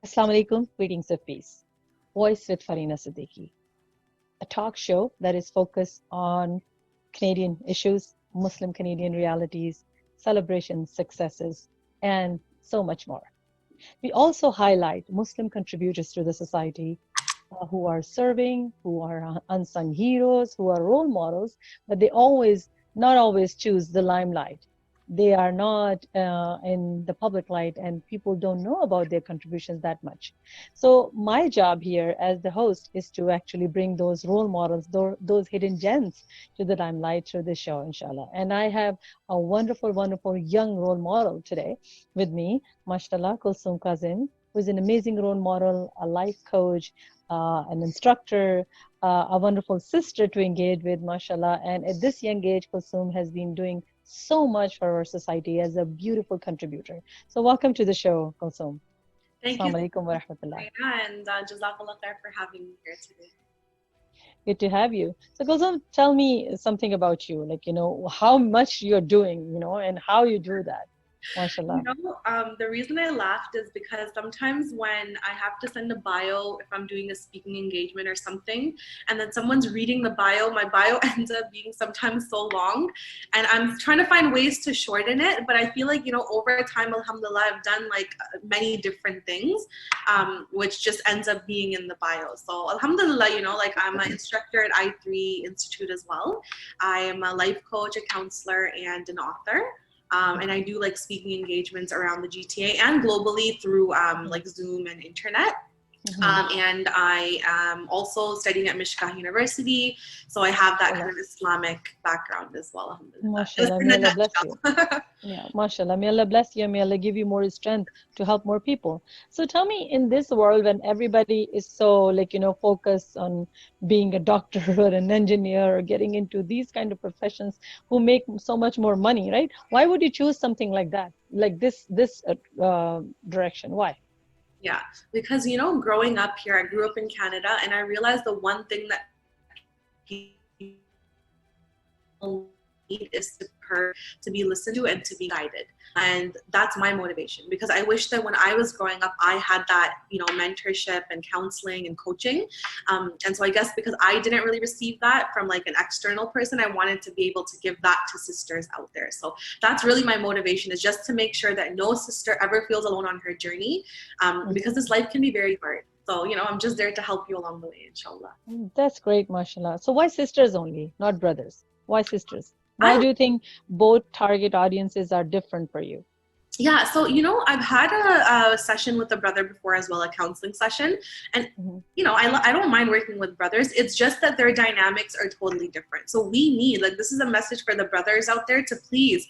Assalamoalaikum, greetings of peace. Voice with Farina Siddiqui, a talk show that is focused on Canadian issues, Muslim Canadian realities, celebrations, successes, and so much more. We also highlight Muslim contributors to the society who are serving, who are unsung heroes, who are role models, but they not always choose the limelight. They are not in the public light, and people don't know about their contributions that much. So my job here as the host is to actually bring those role models, those hidden gems to the limelight through this show, inshallah. And I have a wonderful, wonderful young role model today with me, mashallah, Kulsoom Kazim, who's an amazing role model, a life coach, an instructor, a wonderful sister to engage with, mashallah. And at this young age, Kulsoom has been doing so much for our society as a beautiful contributor. So welcome to the show, Kulsoom. Thank you. Assalamualaikum wa rahmatullah. And Jazakallah khair for having me here today. Good to have you. So Kulsoom, tell me something about you, how much you're doing, and how you do that. MashaAllah. The reason I laughed is because sometimes when I have to send a bio, if I'm doing a speaking engagement or something, and then someone's reading the bio, my bio ends up being sometimes so long, and I'm trying to find ways to shorten it. But I feel like, over time, alhamdulillah, I've done like many different things, which just ends up being in the bio. So alhamdulillah, I'm an instructor at I3 Institute as well. I am a life coach, a counselor, and an author. And I do like speaking engagements around the GTA and globally through like Zoom and internet. And I am also studying at Mishkah University. So I have that kind of Islamic background as well. MashaAllah, may Allah bless you. Yeah, MashaAllah, may Allah bless you, may Allah give you more strength to help more people. So tell me, in this world when everybody is so focused on being a doctor or an engineer or getting into these kind of professions who make so much more money, right? Why would you choose something like that, like this direction? Why? Yeah, because, growing up here, I grew up in Canada, and I realized the one thing that people need is to be listened to and to be guided. And that's my motivation, because I wish that when I was growing up, I had that, mentorship and counseling and coaching. And so I guess because I didn't really receive that from like an external person, I wanted to be able to give that to sisters out there. So that's really my motivation, is just to make sure that no sister ever feels alone on her journey, because this life can be very hard. So, I'm just there to help you along the way, inshallah. That's great, mashallah. So why sisters only, not brothers? Why sisters? Why do you think both target audiences are different for you? Yeah, so, I've had a session with a brother before as well, a counseling session. And, I don't mind working with brothers. It's just that their dynamics are totally different. So we need, this is a message for the brothers out there to please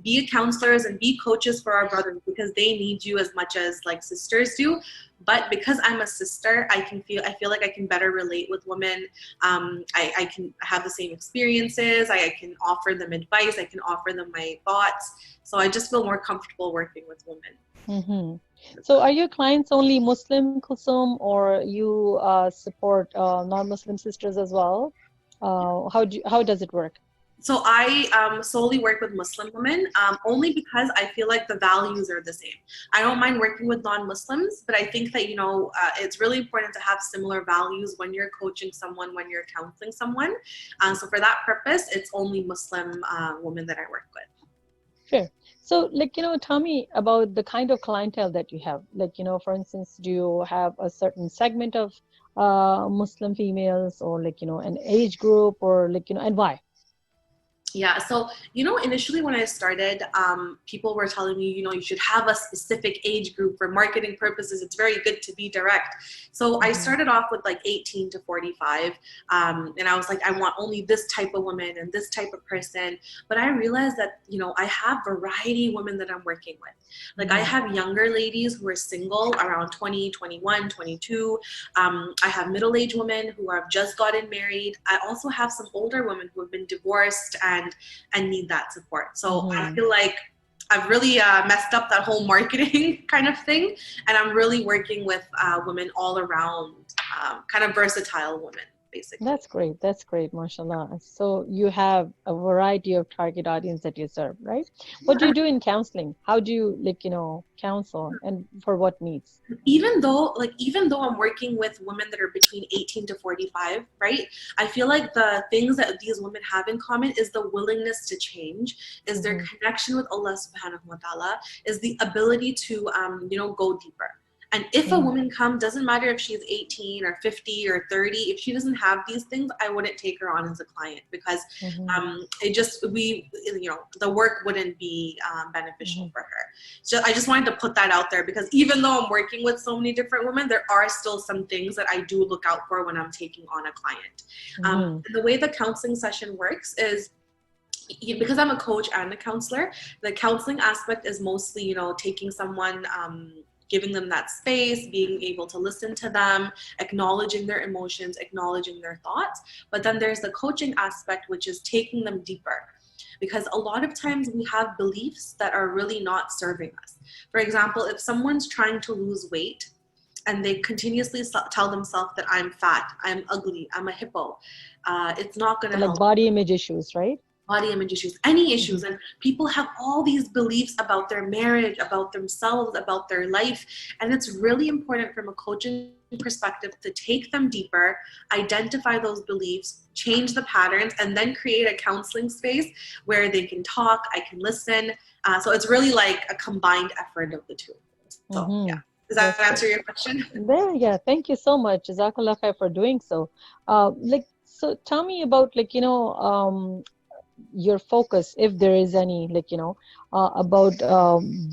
be counselors and be coaches for our brothers, because they need you as much as sisters do. But because I'm a sister, I feel like I can better relate with women. I can have the same experiences. I can offer them advice. I can offer them my thoughts. So I just feel more comfortable working with women. So are your clients only Muslim, Kulsoom, or you support non-Muslim sisters as well? How does it work? So I solely work with Muslim women, only because I feel like the values are the same. I don't mind working with non-Muslims, but I think that, it's really important to have similar values when you're coaching someone, when you're counseling someone. So for that purpose, it's only Muslim women that I work with. Sure. So, tell me about the kind of clientele that you have. For instance, do you have a certain segment of Muslim females, or an age group, or and why? Yeah, so, initially when I started, people were telling me, you should have a specific age group for marketing purposes. It's very good to be direct. So I started off with 18 to 45. And I was like, I want only this type of woman and this type of person. But I realized that, I have variety of women that I'm working with. I have younger ladies who are single around 20, 21, 22. I have middle-aged women who have just gotten married. I also have some older women who have been divorced and need that support. So I feel like I've really messed up that whole marketing kind of thing, and I'm really working with women all around, kind of versatile women. basically. That's great, mashallah. So you have a variety of target audience that you serve, right? What do you do in counseling? How do you counsel and for what needs? Even though I'm working with women that are between 18 to 45, right? I feel like the things that these women have in common is the willingness to change, is their connection with Allah subhanahu wa ta'ala, is the ability to go deeper. And if a woman comes, doesn't matter if she's 18 or 50 or 30, if she doesn't have these things, I wouldn't take her on as a client, because the work wouldn't be beneficial for her. So I just wanted to put that out there, because even though I'm working with so many different women, there are still some things that I do look out for when I'm taking on a client. And the way the counseling session works is, because I'm a coach and a counselor, the counseling aspect is mostly, taking someone, giving them that space, being able to listen to them, acknowledging their emotions, acknowledging their thoughts. But then there's the coaching aspect, which is taking them deeper. Because a lot of times we have beliefs that are really not serving us. For example, if someone's trying to lose weight and they continuously tell themselves that I'm fat, I'm ugly, I'm a hippo, it's not going to help. Like body image issues, right? Body image issues, any issues. And people have all these beliefs about their marriage, about themselves, about their life. And it's really important from a coaching perspective to take them deeper, identify those beliefs, change the patterns, and then create a counseling space where they can talk, I can listen. So it's really like a combined effort of the two. So yeah. Does that answer your question? Yeah, thank you so much. Jazakallah khair for doing so. So tell me about your focus, if there is any, about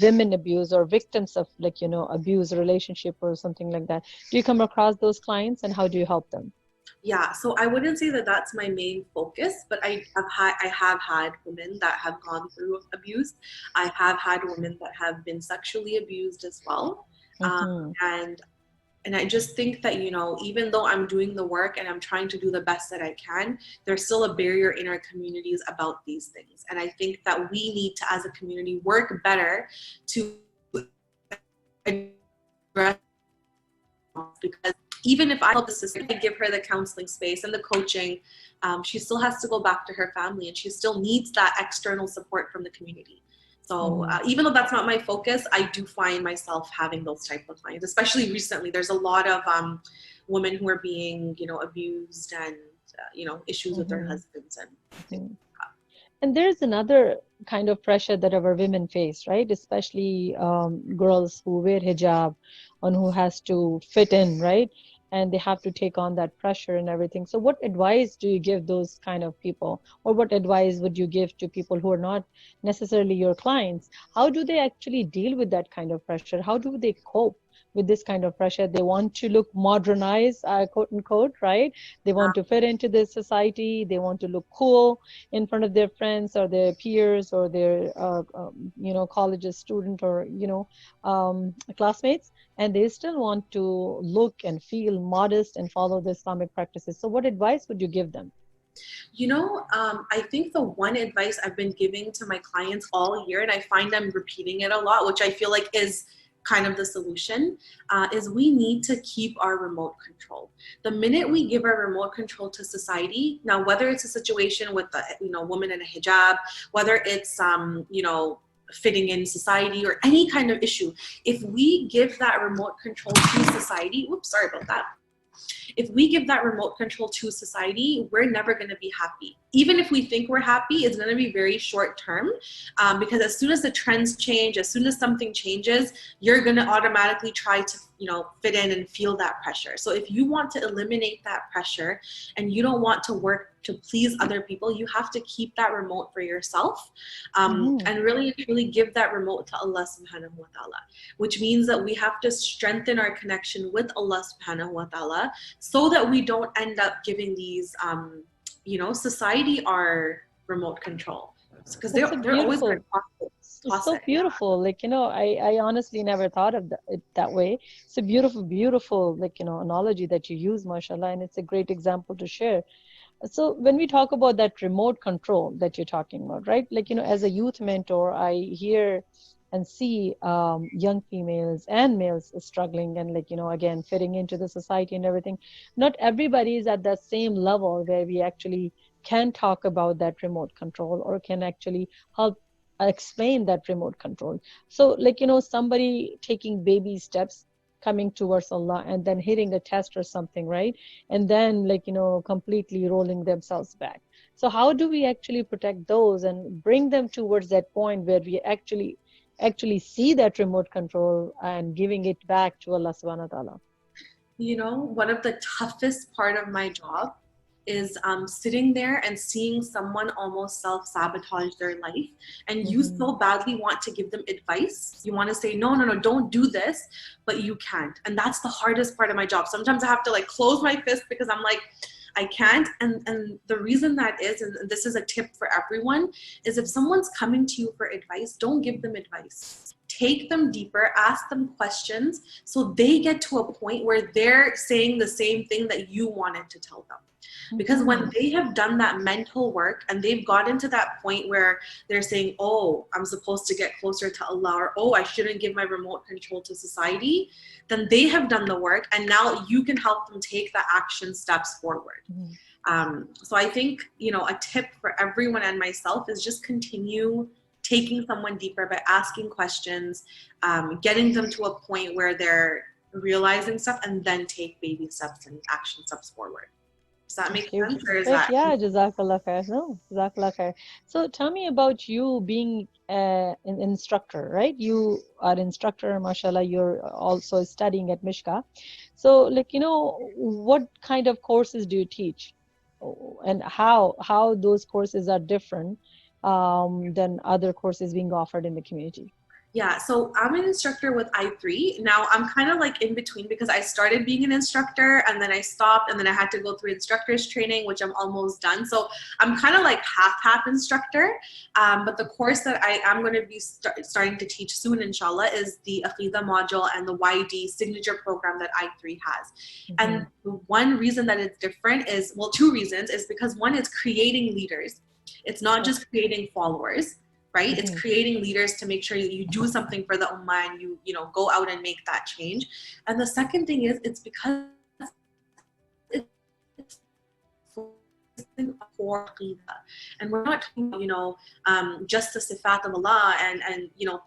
women abuse or victims of abuse relationship or something like that. Do you come across those clients, and how do you help them? Yeah, so I wouldn't say that that's my main focus, but I have had women that have gone through abuse. I have had women that have been sexually abused as well. And I just think that, even though I'm doing the work and I'm trying to do the best that I can, there's still a barrier in our communities about these things. And I think that we need to, as a community, work better to address, because even if I help the sister, I give her the counseling space and the coaching, she still has to go back to her family, and she still needs that external support from the community. So even though that's not my focus, I do find myself having those type of clients, especially recently. There's a lot of women who are being, abused and, issues with their husbands. And there's another kind of pressure that our women face, right? Especially girls who wear hijab and who has to fit in, right? And they have to take on that pressure and everything. So what advice do you give those kind of people? Or what advice would you give to people who are not necessarily your clients? How do they actually deal with that kind of pressure? How do they cope with this kind of pressure? They want to look modernized, quote unquote, right? They want to fit into this society. They want to look cool in front of their friends or their peers or their, college's student or, classmates. And they still want to look and feel modest and follow the Islamic practices. So what advice would you give them? I think the one advice I've been giving to my clients all year, and I find them repeating it a lot, which I feel like is kind of the solution, is we need to keep our remote control. The minute we give our remote control to society, now whether it's a situation with a woman in a hijab, whether it's fitting in society or any kind of issue, if we give that remote control to society, if we give that remote control to society, we're never going to be happy. Even if we think we're happy, it's going to be very short term, because as soon as the trends change, as soon as something changes, you're going to automatically try to fit in and feel that pressure. So if you want to eliminate that pressure and you don't want to work to please other people, you have to keep that remote for yourself, and really and truly give that remote to Allah subhanahu wa ta'ala, which means that we have to strengthen our connection with Allah subhanahu wa ta'ala so that we don't end up giving these society our remote control, because they're always going to it's so beautiful. I honestly never thought of it that way. It's a beautiful analogy that you use, mashallah, and it's a great example to share. So when we talk about that remote control that you're talking about, right? As a youth mentor, I hear and see young females and males struggling and like, again, fitting into the society and everything. Not everybody is at that same level where we actually can talk about that remote control or can actually help explain that remote control. So like, somebody taking baby steps coming towards Allah and then hitting a test or something, right? And then like, completely rolling themselves back. So how do we actually protect those and bring them towards that point where we actually see that remote control and giving it back to Allah subhanahu wa ta'ala? One of the toughest part of my job is sitting there and seeing someone almost self-sabotage their life, and you so badly want to give them advice. You want to say, no, don't do this, but you can't. And that's the hardest part of my job. Sometimes I have to like close my fist because I'm like, I can't. And the reason that is, and this is a tip for everyone, is if someone's coming to you for advice, don't give them advice. Take them deeper, ask them questions so they get to a point where they're saying the same thing that you wanted to tell them. Because when they have done that mental work and they've gotten to that point where they're saying, oh, I'm supposed to get closer to Allah, or oh, I shouldn't give my remote control to society, then they have done the work and now you can help them take the action steps forward. So I think, a tip for everyone and myself is just continue taking someone deeper by asking questions, getting them to a point where they're realizing stuff, and then take baby steps and action steps forward. Does that make sense? Or is that... Yeah, Jazakallah khair. No, Jazakallah khair. So tell me about you being an instructor, right? You are an instructor, mashallah, you're also studying at Mishkah. So like, what kind of courses do you teach? And how those courses are different than other courses being offered in the community? Yeah, so I'm an instructor with I3. Now I'm kind of like in between because I started being an instructor and then I stopped and then I had to go through instructor's training, which I'm almost done. So I'm kind of like half instructor. But the course that I am going to be starting to teach soon, inshallah, is the Aqidah module and the YD signature program that I3 has. And one reason that it's different is, well, two reasons, is because one is creating leaders. It's not just creating followers. Right? It's creating leaders to make sure you do something for the ummah and you go out and make that change. And the second thing is, it's because it's for aqidah. And we're not talking about, just the sifat of Allah and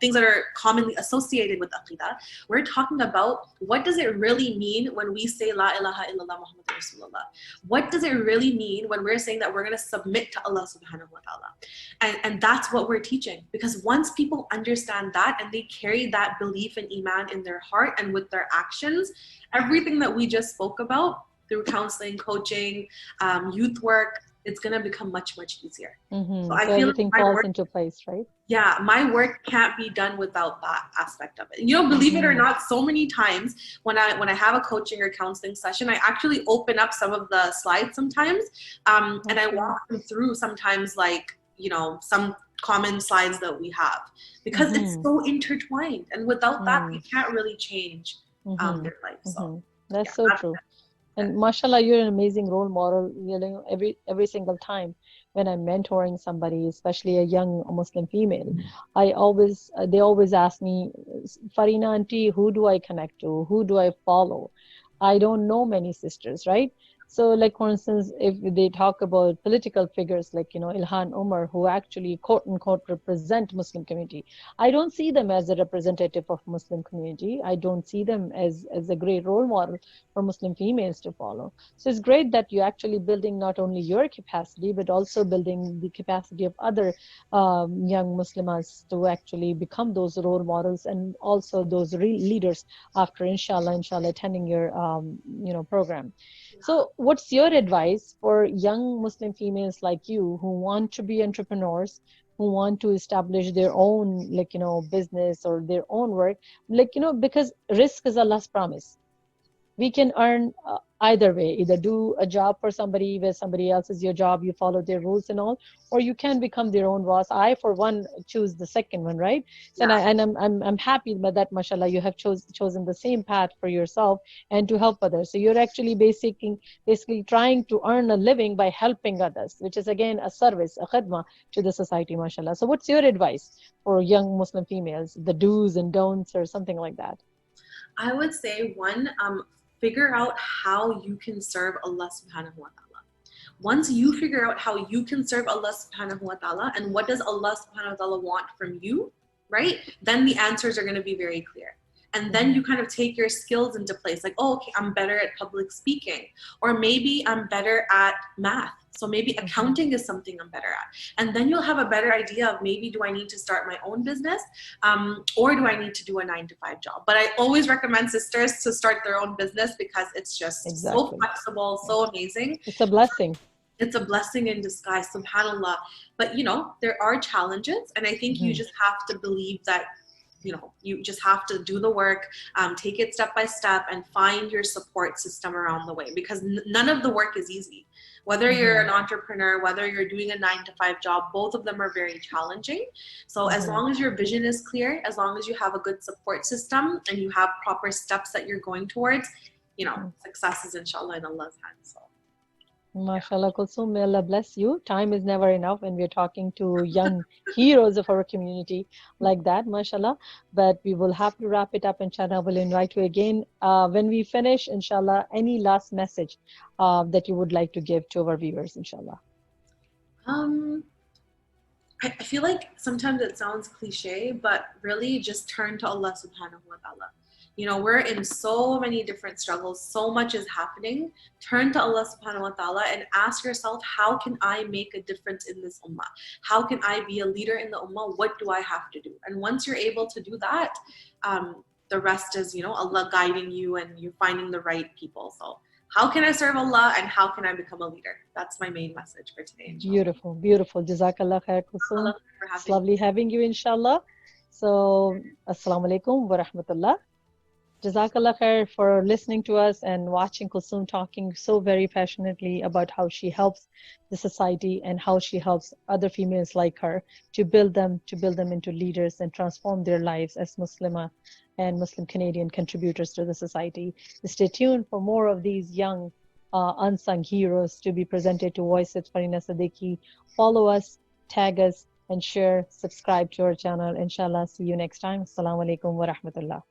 things that are commonly associated with aqidah. We're talking about what does it really mean when we say La ilaha illallah Muhammad Rasulullah? What does it really mean when we're saying that we're going to submit to Allah subhanahu wa ta'ala? And that's what we're teaching. Because once people understand that and they carry that belief and iman in their heart and with their actions, everything that we just spoke about through counseling, coaching, youth work, it's going to become much easier. So I feel everything like falls into place, right? Yeah, my work can't be done without that aspect of it. Believe it or not, so many times when I have a coaching or counseling session, I actually open up some of the slides sometimes, and I walk them through sometimes, like some common slides that we have, because it's so intertwined, and without that, we can't really change their life. So that's so true. And mashallah, you're an amazing role model. Every single time when I'm mentoring somebody, especially a young Muslim female, they always ask me, Farina auntie, who do I connect to? Who do I follow? I don't know many sisters, right? So like, for instance, if they talk about political figures like, Ilhan Omar, who actually quote unquote represent Muslim community, I don't see them as a representative of Muslim community. I don't see them as a great role model for Muslim females to follow. So it's great that you're actually building not only your capacity, but also building the capacity of other young Muslims to actually become those role models and also those leaders after inshallah attending your program. So what's your advice for young Muslim females like you who want to be entrepreneurs, who want to establish their own business or their own work, because risk is Allah's promise. we can earn either way. Either do a job for somebody where somebody else is your job, you follow their rules and all, or you can become their own boss. I, for one, choose the second one, right? So, Yeah. I'm happy with that, mashallah, you have chosen the same path for yourself and to help others. So you're actually basically trying to earn a living by helping others, which is again a service, a khidmah to the society, mashallah. So what's your advice for young Muslim females, the do's and don'ts or something like that? I would say one, figure out how you can serve Allah subhanahu wa ta'ala. Once you figure out how you can serve Allah subhanahu wa ta'ala and what does Allah subhanahu wa ta'ala want from you, right? Then the answers are going to be very clear. And then you kind of take your skills into place. Like, oh, okay, I'm better at public speaking. Or maybe I'm better at math. So maybe accounting is something I'm better at. And then you'll have a better idea of maybe do I need to start my own business or do I need to do a 9-to-5 job? But I always recommend sisters to start their own business because it's just so flexible, so amazing. It's a blessing. It's a blessing in disguise, subhanAllah. But, you know, there are challenges. And I think you just have to believe that, you know, you just have to do the work, take it step by step and find your support system around the way because none of the work is easy. Whether you're an entrepreneur, whether you're doing a 9-to-5 job, both of them are very challenging. So as long as your vision is clear, as long as you have a good support system and you have proper steps that you're going towards, you know, success is inshallah in Allah's hands. So. MashaAllah, Kulsoom, may Allah bless you. Time is never enough when we're talking to young heroes of our community like that, MashaAllah. But we will have to wrap it up, inshallah. We'll invite you again. When we finish, inshallah, any last message that you would like to give to our viewers, inshallah? I feel like sometimes it sounds cliche, but really just turn to Allah subhanahu wa ta'ala. You know, we're in so many different struggles. So much is happening. Turn to Allah subhanahu wa ta'ala and ask yourself, how can I make a difference in this ummah? How can I be a leader in the ummah? What do I have to do? And once you're able to do that, the rest is, you know, Allah guiding you and you finding the right people. So how can I serve Allah and how can I become a leader? That's my main message for today. Inshallah. Beautiful, beautiful. Jazakallah khair, Kulsoom. It's lovely having you, inshallah. So, Assalamualaikum wa rahmatullah. Jazakallah khair for listening to us and watching Kulsoom talking so very passionately about how she helps the society and how she helps other females like her to build them into leaders and transform their lives as Muslimah and Muslim Canadian contributors to the society. Stay tuned for more of these young unsung heroes to be presented to Voice with Farina Siddiqui. Follow us, tag us, and share, subscribe to our channel. Inshallah, see you next time. Assalamualaikum wa rahmatullah.